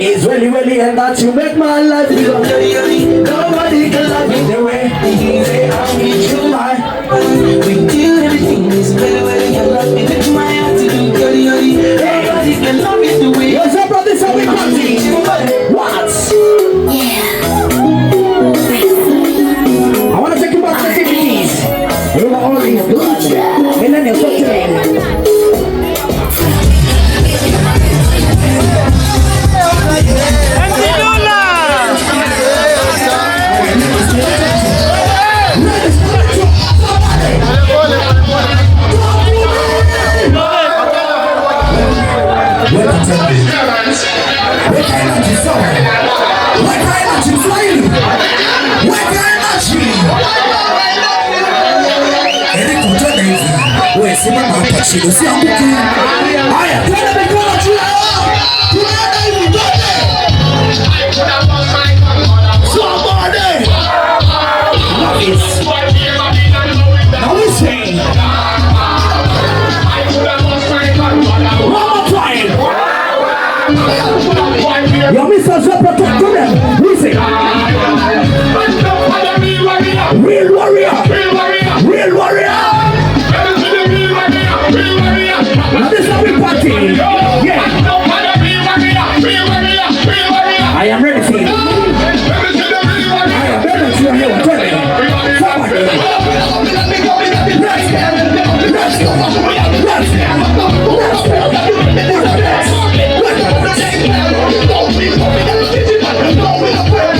is really, really, and that you make my life bigger. Nobody can love me the way you say I need you, my. We do everything is really, really, and love me with my attitude, yoli, yoli. Nobody can love me the way. Yo, Zebraa, this is how we party. What? Yeah. I want to take you back to the 50s. You were all these blood. Millennials, what's your name? Yo, Mr. Zebraa, talk to them. Listen. Real warrior. Real warrior. Real warrior. Now this is how we party. Yeah. I am ready for you. I am ready to hear what you're telling me. Let's go. Let's go. Let's go.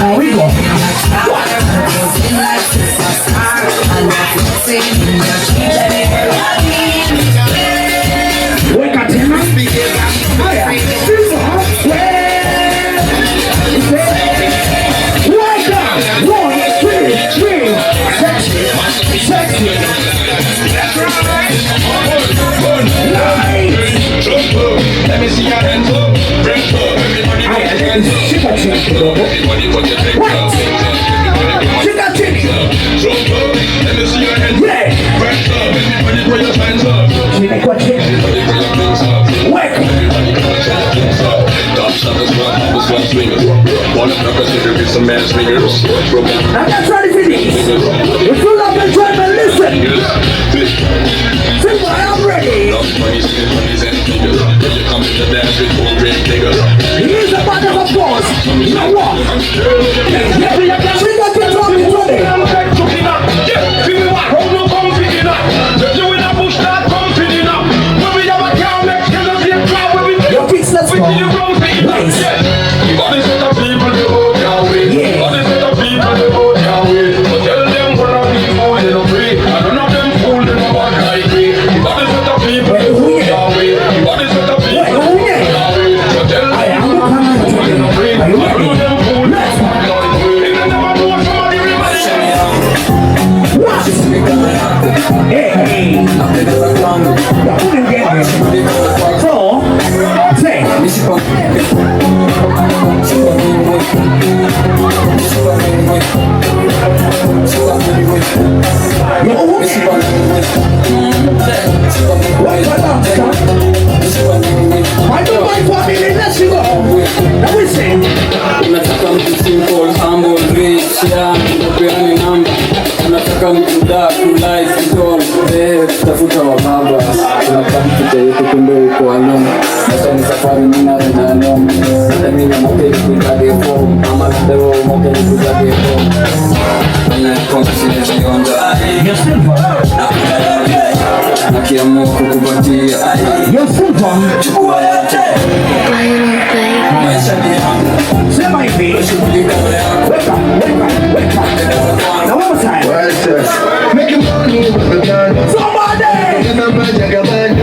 Here we go. Wake up, Tim. Let me see your hands up. I'm not trying to finish. If you love enjoyment, listen. Simple, I'm ready. He is a man of course. You know what? We got to talk to me. Your kids, let's go. Nice.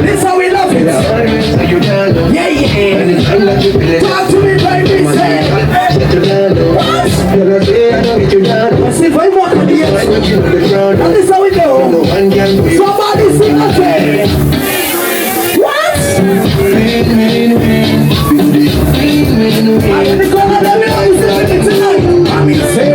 This how we love it. Yeah, yeah. Talk to me, baby. Let's see if I want to be. And this how we go. Somebody sing again. What? I'm gonna go and let me know who's tonight. I'm in say.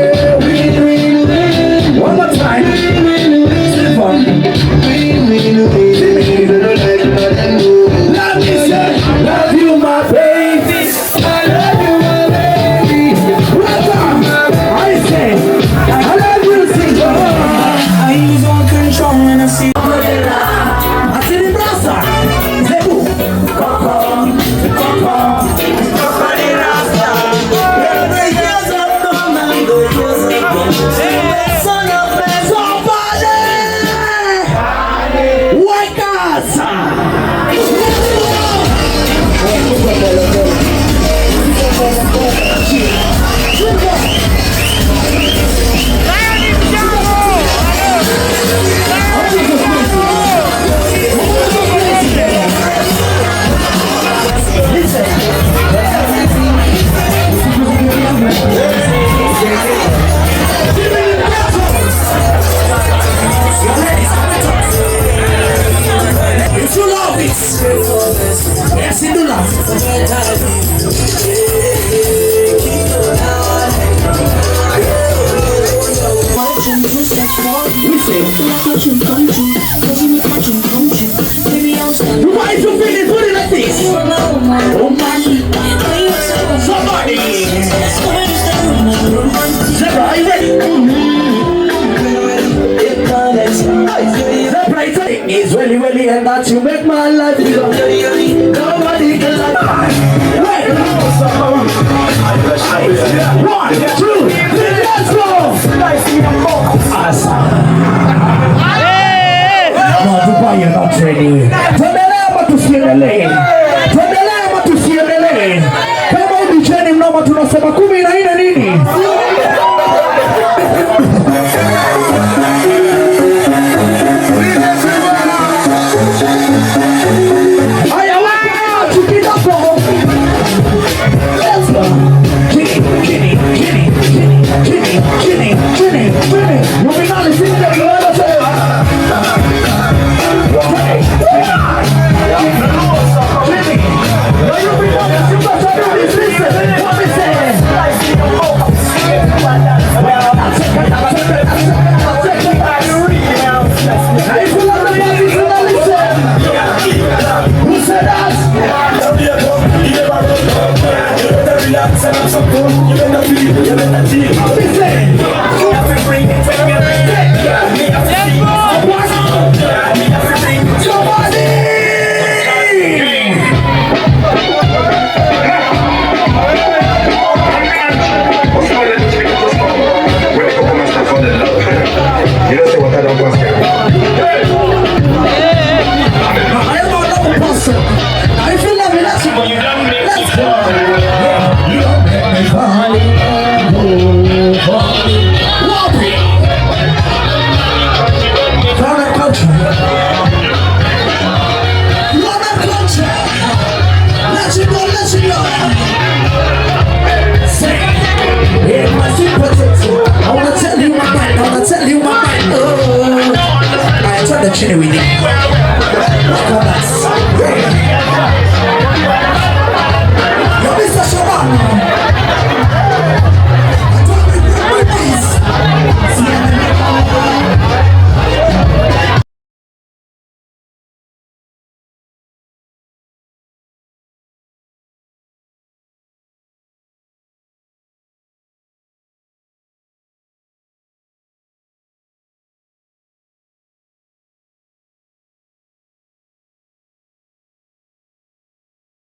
2, 3, let's go. No, Dubai, you're not ready. Tuendelee ama tusiendelee? Tuendelee ama tusiendelee? Kama udijeni mnoma tunasema 14 nini? Haya watu kidogo. Let's go. Chini. Nominali singa kiwala sema. You better